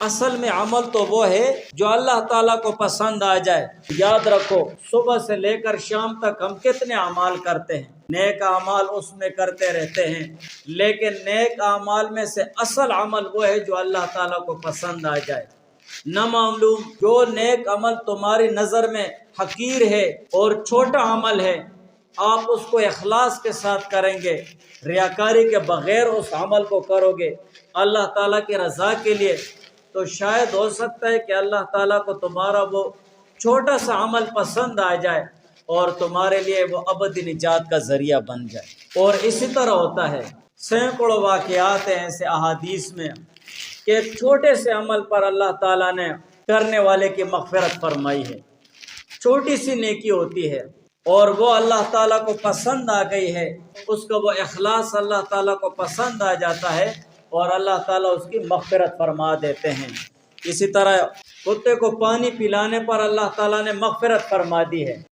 اصل میں عمل تو وہ ہے جو اللہ تعالیٰ کو پسند آ جائے۔ یاد رکھو، صبح سے لے کر شام تک ہم کتنے اعمال کرتے ہیں، نیک اعمال اس میں کرتے رہتے ہیں، لیکن نیک اعمال میں سے اصل عمل وہ ہے جو اللہ تعالیٰ کو پسند آ جائے۔ نہ معلوم جو نیک عمل تمہاری نظر میں حقیر ہے اور چھوٹا عمل ہے، آپ اس کو اخلاص کے ساتھ کریں گے، ریاکاری کے بغیر اس عمل کو کرو گے اللہ تعالیٰ کی رضا کے لیے، تو شاید ہو سکتا ہے کہ اللہ تعالیٰ کو تمہارا وہ چھوٹا سا عمل پسند آ جائے اور تمہارے لیے وہ ابدی نجات کا ذریعہ بن جائے۔ اور اسی طرح ہوتا ہے، سینکڑوں واقعات ہیں ایسے احادیث میں کہ ایک چھوٹے سے عمل پر اللہ تعالیٰ نے کرنے والے کی مغفرت فرمائی ہے۔ چھوٹی سی نیکی ہوتی ہے اور وہ اللہ تعالیٰ کو پسند آ گئی ہے، اس کا وہ اخلاص اللہ تعالیٰ کو پسند آ جاتا ہے اور اللہ تعالیٰ اس کی مغفرت فرما دیتے ہیں۔ اسی طرح کتے کو پانی پلانے پر اللہ تعالیٰ نے مغفرت فرما دی ہے۔